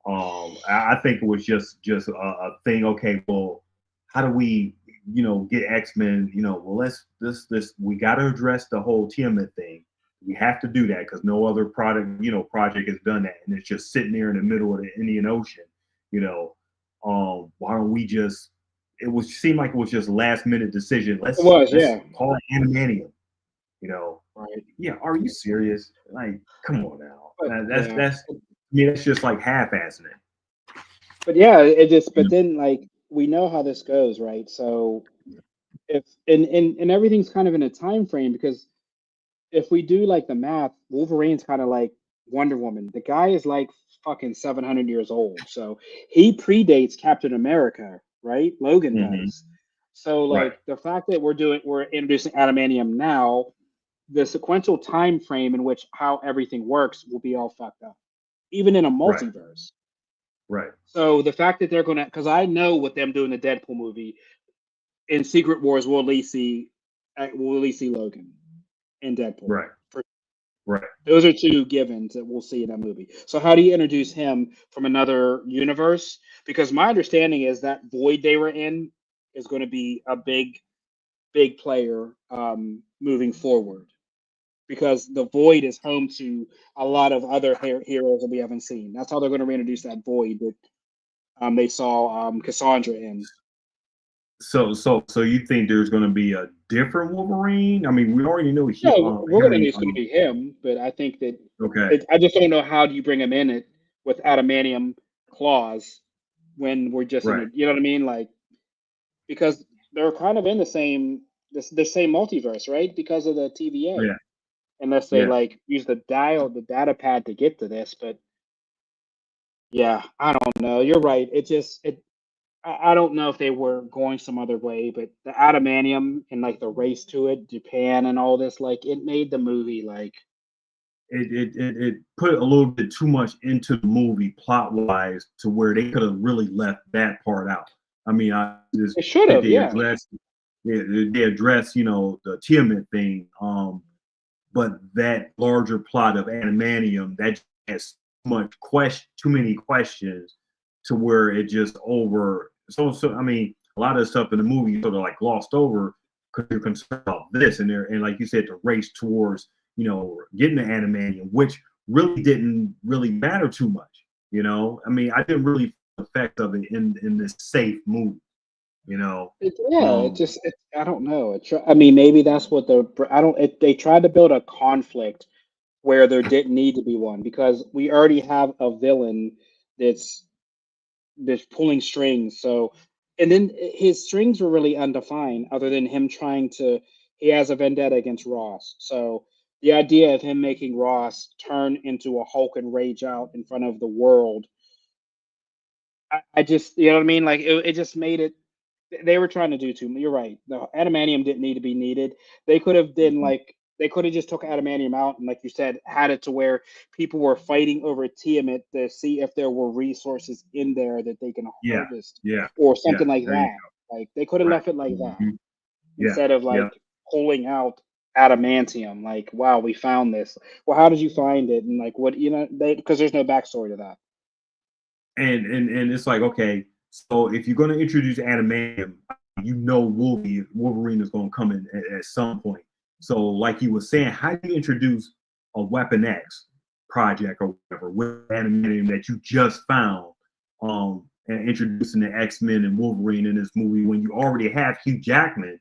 I think it was just a thing. Okay, well, how do we get X-Men? Well, let's we got to address the whole Tiamat thing. We have to do that because no other project has done that, and it's just sitting there in the middle of the Indian Ocean. You know, why don't we just seemed like it was just last minute decision. It Let's was, let's yeah, call it Animanium. You know, right. yeah. Are you serious? Like, come on now. But That's yeah, that's just like half-assing it. but yeah, it just. You But know? then like we know how this goes, right? So if and everything's kind of in a time frame because if we do like the math, Wolverine's kind of like Wonder Woman. The guy is like fucking 700 years old. So he predates Captain America, right? Logan Mm-hmm. does. So Right. like the fact that we're introducing adamantium now, the sequential time frame in which how everything works will be all fucked up, even in a Right. multiverse. Right. So the fact that they're gonna, because I know with them doing the Deadpool movie in Secret Wars, we'll at least see Logan in Deadpool. Right. Right. Those are two givens that we'll see in that movie. So how do you introduce him from another universe? Because my understanding is that void they were in is going to be a big player moving forward. Because the void is home to a lot of other heroes that we haven't seen. That's how they're going to reintroduce that void that they saw Cassandra in. So you think there's going to be a different Wolverine? I mean, we already know Yeah, we're going to know Harry. it's going to be him, but I think that Okay. I just don't know how do you bring him in it with adamantium claws when we're just in Right. a, you know what I mean? Like, because they're kind of in the same multiverse, right? Because of the TVA, Yeah. unless they Yeah. like use the data pad to get to this. But yeah, I don't know. You're right. I don't know if they were going some other way, but the adamantium and like the race to it, Japan and all this, like it made the movie like it put a little bit too much into the movie plot wise to where they could have really left that part out. I mean, I just it should that have, they yeah. addressed, yeah, they address, the Tiamat thing, but that larger plot of Animanium that has too many questions to where it just over. So I mean, a lot of the stuff in the movie sort of like glossed over because you're concerned about this and there, and like you said, the race towards getting the Animanium, which really didn't really matter too much. I mean, I didn't really feel the effect of it in this safe movie. You know, Yeah, it um, just I don't know. I mean, maybe that's what I don't. They tried to build a conflict where there didn't need to be one because we already have a villain that's pulling strings. So, and then his strings were really undefined, other than him trying to. He has a vendetta against Ross. So the idea of him making Ross turn into a Hulk and rage out in front of the world, I just, you know what I mean? Like it just made it. They were trying to do too. You're right. The adamantium didn't need to be needed. They could have been like they could have just took adamantium out and, like you said, had it to where people were fighting over Tiamat to see if there were resources in there that they can yeah, harvest yeah, or yeah. something like There you that. Like they could have go. Right. left it like that Hmm. Yeah, instead of yeah. like pulling out adamantium. Like, wow, we found this. Well, how did you find it? And like, what they because there's no backstory to that. And it's like, okay, so if you're going to introduce animanium, Wolverine is going to come in at some point. So like he was saying, how do you introduce a Weapon X project or whatever with animanium that you just found, and introducing the X-Men and Wolverine in this movie when you already have Hugh Jackman,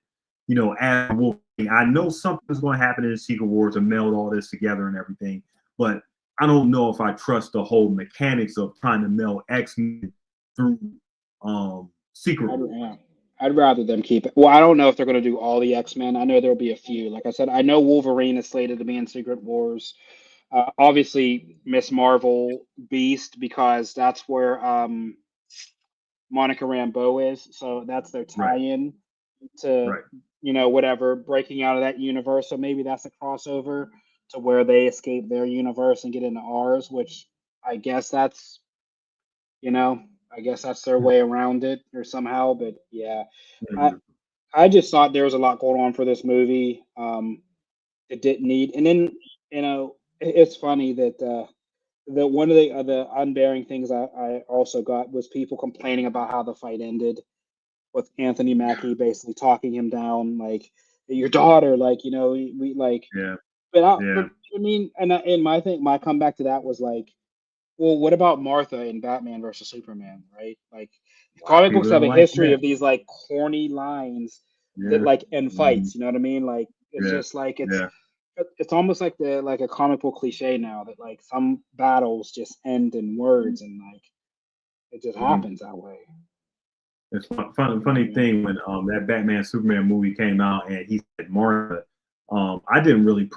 as Wolverine? I know something's going to happen in the Secret Wars to meld all this together and everything, but I don't know if I trust the whole mechanics of trying to meld X-Men through Secret Wars. Yeah. I'd rather them keep it. Well, I don't know if they're going to do all the X-Men. I know there'll be a few. Like I said, I know Wolverine is slated to be in Secret Wars. Obviously, Miss Marvel, Beast, because that's where Monica Rambeau is. So that's their Right, tie-in to, right. whatever, breaking out of that universe. So maybe that's a crossover to where they escape their universe and get into ours, which I guess that's, you know, I guess that's their way around it or somehow. But yeah, I Mhm. I just thought there was a lot going on for this movie. It didn't need, and then it's funny that the one of the unbearing things I also got was people complaining about how the fight ended with Anthony Mackie basically talking him down, like your daughter, like we like, Yeah, but yeah. I mean, and my comeback to that was like, well, what about Martha in Batman versus Superman, right? Like, A lot of comic people books have don't a like history that. of these like corny lines that Yeah, like end mhm, fights. You know what I mean? Like, it's yeah, just like yeah. it's almost like a comic book cliche now that like some battles just end in words and like it just Mhm. happens that way. It's You know what I funny mean? thing when that Batman Superman movie came out and he said Martha. I didn't really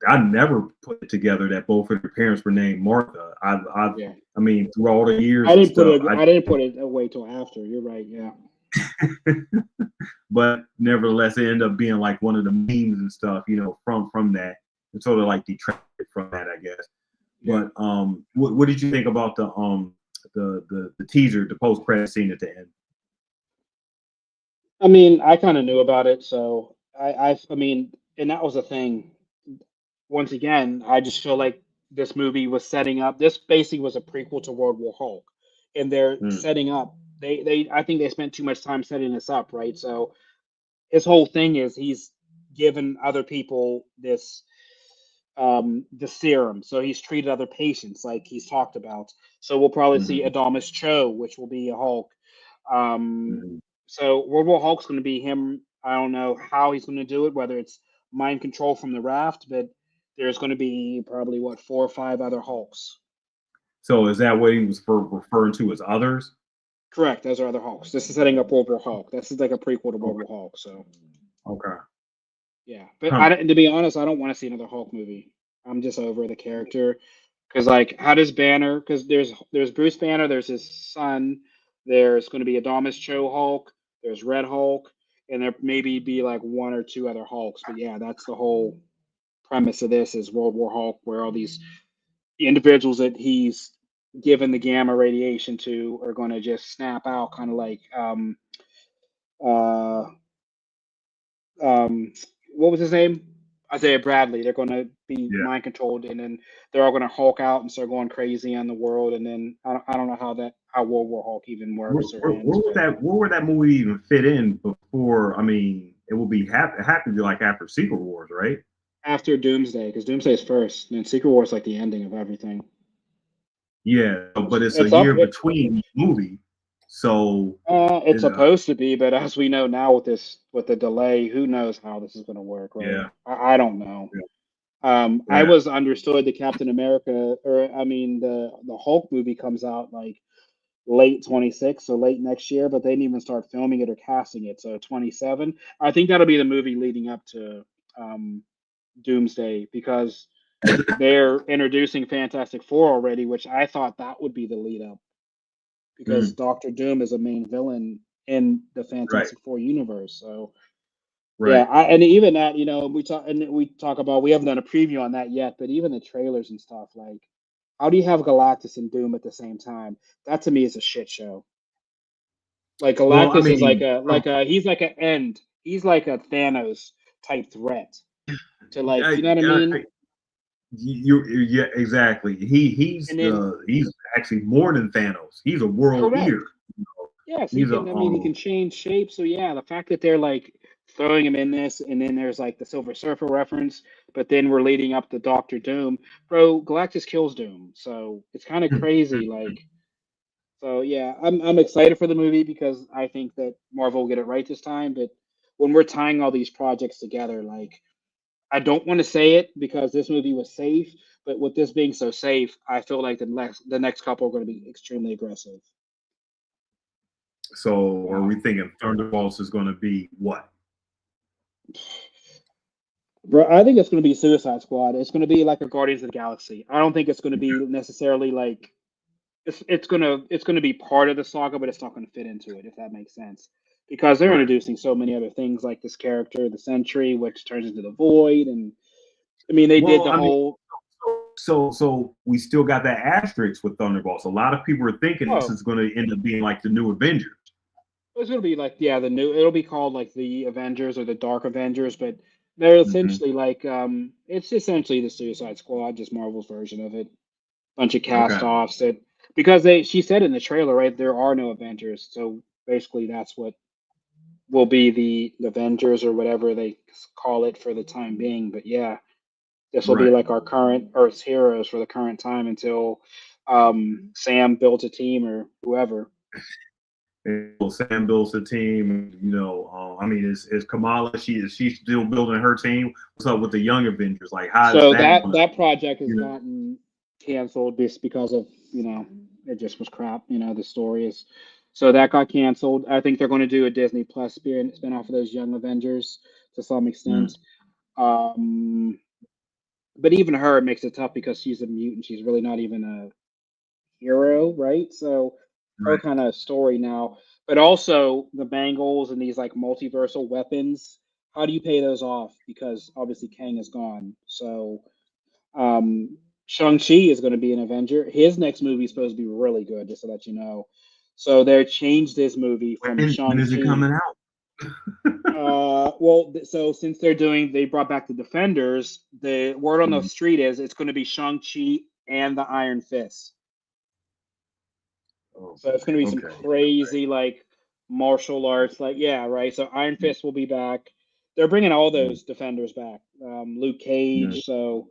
I never put it together that both of their parents were named Martha. Yeah, I mean, through all the years and stuff, I didn't put it away till after. You're right. Yeah. but nevertheless, it ended up being like one of the memes and stuff, from that, and sort of like detracted from that, I guess. Yeah. But what did you think about the teaser, the post credit scene at the end? I mean, I kind of knew about it, so I mean, and that was the thing. Once again, I just feel like this movie was setting up. This basically was a prequel to World War Hulk, and they're Mm, setting up. I think they spent too much time setting this up, right? So his whole thing is he's given other people the serum, so he's treated other patients like he's talked about. So we'll probably see mhm, Adamas Cho, which will be a Hulk. Um, mhm. so World War Hulk's going to be him. I don't know how he's going to do it, whether it's mind control from the raft, but there's going to be probably what 4 or 5 other Hulks. So is that what he was referring to as others? Correct, those are other Hulks. This is setting up World War Hulk. This is like a prequel to World Okay, War Hulk. So okay. yeah, but Huh. to be honest, I don't want to see another Hulk movie. I'm just over the character because like, how does Banner? Because there's Bruce Banner, there's his son, There's going to be Adamas Cho Hulk. There's Red Hulk, and there maybe be like one or two other Hulks. But yeah, that's the whole premise of this is World War Hulk, where all these individuals that he's given the gamma radiation to are going to just snap out, kind of like uh, um, what was his name? Isaiah Bradley. They're going to be Yeah. mind controlled, and then they're all going to Hulk out and start going crazy on the world. And then I don't know how World War Hulk even works or ends. Where would that movie even fit in before? I mean, it will be happy to be like after Secret Wars, right? After Doomsday, because Doomsday is first, and then Secret War is like the ending of everything. Yeah, but it's a It's up. year between each movie, so It's supposed to be, but as we know now with the delay, who knows how this is going to work, right? yeah, I don't know. I yeah. was understood the Captain America, or I mean the Hulk movie comes out like late 26, so late next year, but they didn't even start filming it or casting it, so 27. I think that'll be the movie leading up to um, Doomsday because they're introducing Fantastic Four already, which I thought that would be the lead up because Mm, Doctor Doom is a main villain in the right, Fantastic Four universe. So yeah, right. and even that, we talk about we haven't done a preview on that yet, but even the trailers and stuff, like how do you have Galactus and Doom at the same time? That to me is a shit show. Like Well, I Galactus is mean, he's like a end. He's like a Thanos type threat to like, I, you know what I mean? yeah, exactly. And then He's actually more than Thanos. He's a world correct. eater. Yes, he He's a can. I mean, he can change shape. So yeah, the fact that they're like throwing him in this, and then there's like the Silver Surfer reference, but then we're leading up to Doctor Doom. Bro, Galactus kills Doom, so it's kind of crazy. Like, so yeah, I'm excited for the movie because I think that Marvel will get it right this time. But when we're tying all these projects together, like I don't want to say it because this movie was safe, but with this being so safe, I feel like the next couple are going to be extremely aggressive. So are Wow. we thinking Thunderbolts is going to be what? Bro, I think it's going to be Suicide Squad. It's going to be like a Guardians of the Galaxy. I don't think it's going to be necessarily like it's going to be part of the saga, but it's not going to fit into it if that makes sense. Because they're Right. introducing so many other things like this character, the Sentry, which turns into the Void, and I mean they did Well, the I mean, whole so we still got that asterisk with Thunderbolts. A lot of people are thinking this oh is going to end up being like the new Avengers. it's going to be like yeah the new it'll be called like the Avengers or the Dark Avengers, but they're Hmm. essentially like it's essentially the Suicide Squad, just Marvel's version of it. Bunch of cast Okay. offs that because they she said in the trailer, right, there are no Avengers. So basically that's what will be the Avengers or whatever they call it for the time being. But yeah, this will be Right. like our current Earth's heroes for the current time until Sam builds a team or whoever. And Sam builds a team. I mean, is Kamala? Is she still building her team? What's up with the Young Avengers? Like, how is So that that going to? that project has You know, gotten canceled just because of it just was crap. The story is so that got canceled. I think they're going to do a Disney Plus spin off of those Young Avengers to some mm, extent. Um, but even her it makes it tough because she's a mutant. She's really not even a hero, right? So her right. kind of story now, but also the Bangles and these like multiversal weapons. How do you pay those off? Because obviously Kang is gone. So Shang-Chi is going to be an Avenger. His next movie is supposed to be really good, just to let you know. So they changed this movie from When is it Shang-Chi. coming out? So since they brought back the Defenders, the word on the Mm, street is it's going to be Shang-Chi and the Iron Fist. oh So it's going to boy. be some Okay. crazy like martial arts, like yeah, right. So Iron Fist will be back. They're bringing all Mm, those Defenders back. Luke mm. Cage. So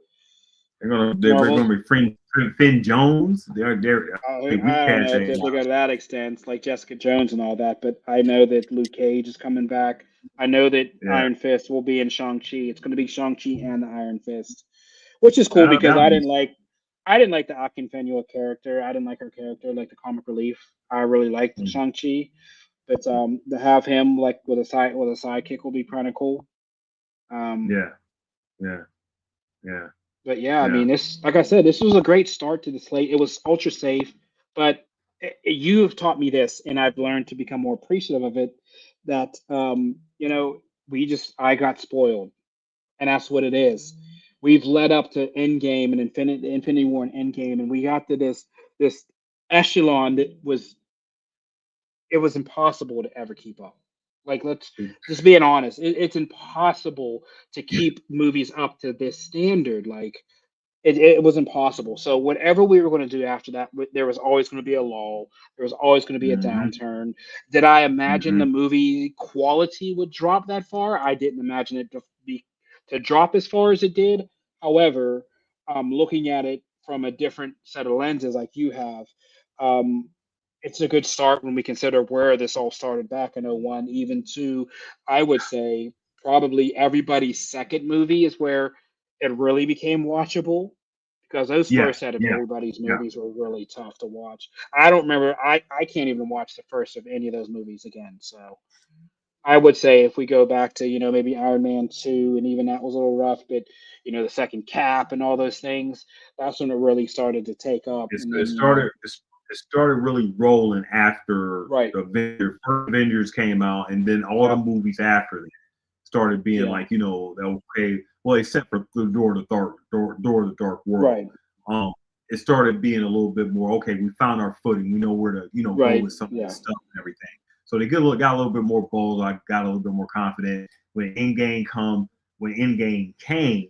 They're gonna Marvel's be Finn Jones. They I don't know recast if they go to that extent, like Jessica Jones and all that, but I know that Luke Cage is coming back. I know that Yeah, Iron Fist will be in Shang-Chi. It's going to be Shang-Chi and the Iron Fist, which is cool that because that'll be I didn't like the Akin Fenua character. I didn't like her character, like the comic relief. I really liked mm, Shang-Chi, but to have him like with a sidekick will be kind of cool. Um, yeah, yeah, yeah, but yeah, I yeah. mean, this like I said, this was a great start to the slate. It was ultra safe, but You have taught me this, and I've learned to become more appreciative of it. That you know, I got spoiled, and that's what it is. We've led up to Endgame and Infinity War and Endgame, and we got to this echelon that it was impossible to ever keep up. Like, let's just being honest, it's impossible to keep movies up to this standard. Like, it was impossible. So whatever we were going to do after that, there was always going to be a lull. There was always going to be a Mm-hmm. downturn. Did I imagine Mm-hmm. the movie quality would drop that far? I didn't imagine it to drop as far as it did. However, looking at it from a different set of lenses, like you have, um, it's a good start when we consider where this all started back in '01, even to, I would say, probably everybody's second movie is where it really became watchable, because those first Yes. set of Yeah. everybody's Yeah. movies were really tough to watch. I don't remember. I can't even watch the first of any of those movies again. So I would say if we go back to, maybe Iron Man 2, and even that was a little rough, but the second Cap and all those things, that's when it really started to take up. It's, And it then, started. It started really rolling after right, the first Avengers came out, and then all the yeah, movies after that started being yeah, like, okay, well, except for the Door of the Dark World. right, Um, it started being a little bit more, okay, we found our footing. We know where to, go right, with some of yeah, this stuff and everything. So they got a little bit more bold. I got a little bit more confident when Endgame came.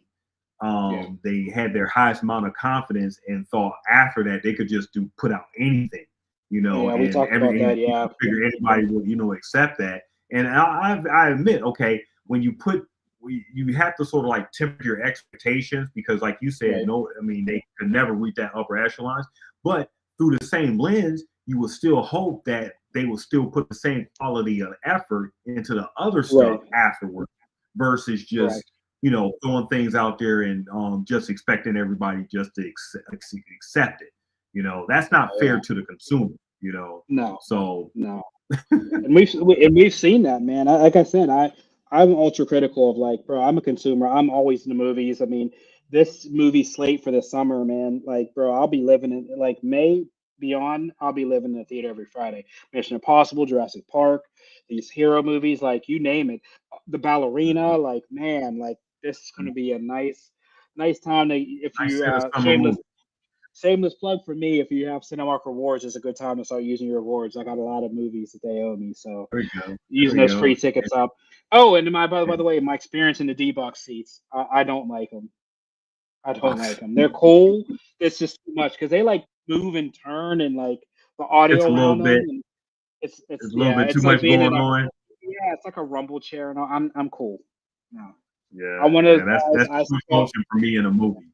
yeah, They had their highest amount of confidence and thought after that they could just put out anything, yeah. We and talked about everything. that. Yeah, Figure anybody would, accept that. And I admit, okay, when you have to sort of like temper your expectations because, like you said, right, no, I mean they could never reach that upper echelons, but through the same lens, you will still hope that they will still put the same quality of effort into the other stuff right, afterward versus just correct. throwing things out there and just expecting everybody just to accept it. That's not Oh, fair yeah, to the consumer. no, So no. And we've seen that, man. Like I said, I'm ultra critical of, like, bro. I'm a consumer. I'm always in the movies. I mean, this movie slate for the summer, man. Like, bro, I'll be living in, like, May beyond. I'll be living in the theater every Friday. Mission Impossible, Jurassic Park, these hero movies, like, you name it. The Ballerina, mhm. like, man, like, this is going to be a nice time. If Nice you set of summer shameless movie. Shameless plug for me. If you have Cinemark rewards, it's a good time to start using your rewards. I got a lot of movies that they owe me, so There we go. There using we those go. free tickets up. Oh, and by And, the way, my experience in the D box seats, I don't like them. I oh, don't like them. They're cool. It's just too much because they, like, move and turn, and, like, the it's audio a little around them, bit. and it's It's a little yeah, bit too it's like much being in going a on. yeah, it's like a rumble chair, and I'm cool. No, I'm Yeah, one of yeah. those That's guys. too much motion for me in a movie.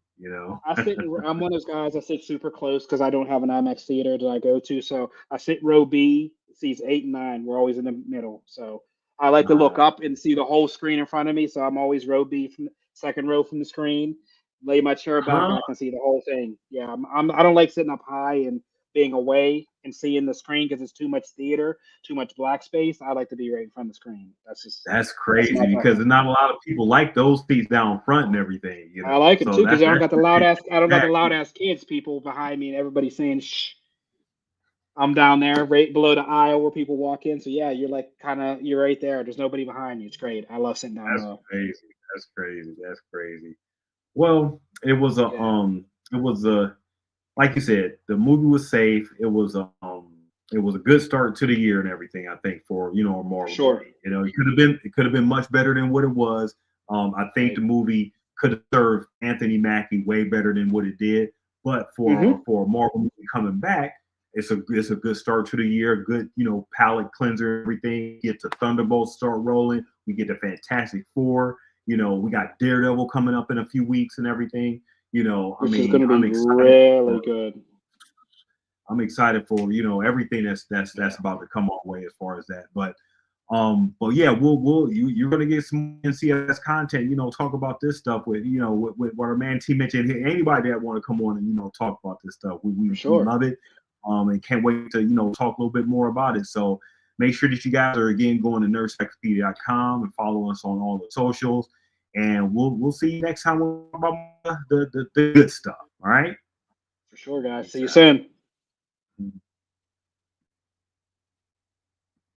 I'm one of those guys. I sit super close because I don't have an IMAX theater that I go to. So I sit row B, seats 8 and 9. We're always in the middle. So I like to look Uh, up and see the whole screen in front of me. So I'm always row B, from the second row from the screen. Lay my chair back huh? and I can see the whole thing. Yeah, I don't like sitting up high and being away and seeing the screen because it's too much theater, too much black space. I like to be right in front of the screen. That's That's my crazy because preference. there's not a lot of people like those seats down front and everything. I like them So too because that's I don't got the exactly. loud ass kids people behind me and everybody saying shh. I'm down there right below the aisle where people walk in. So yeah, you're like you're right there. There's nobody behind you. It's great. I love sitting down That's low. crazy. That's crazy. That's crazy. Well, Yeah, it was a like you said, the movie was safe. It was a good start to the year and everything. I think for a for Marvel sure. movie, it could have been much better than what it was. I think the Right. movie could have served Anthony Mackie way better than what it did. But Mm-hmm. for a Marvel movie coming back, it's a good start to the year. A good palate cleanser. Everything. Get the Thunderbolts start rolling. We get the Fantastic Four. We got Daredevil coming up in a few weeks and everything. I Which is going mean, to be really good. I'm excited for everything that's Yeah, about to come our way as far as that. But yeah, you're gonna get some NCS content. Talk about this stuff with what our man T mentioned here. Anybody that want to come on and talk about this stuff, for we sure. love it. And can't wait to talk a little bit more about it. So make sure that you guys are again going to nerdcyclopedia.com and follow us on all the socials. And we'll see you next time about the good stuff. All right. For sure, guys. Peace See you out. soon.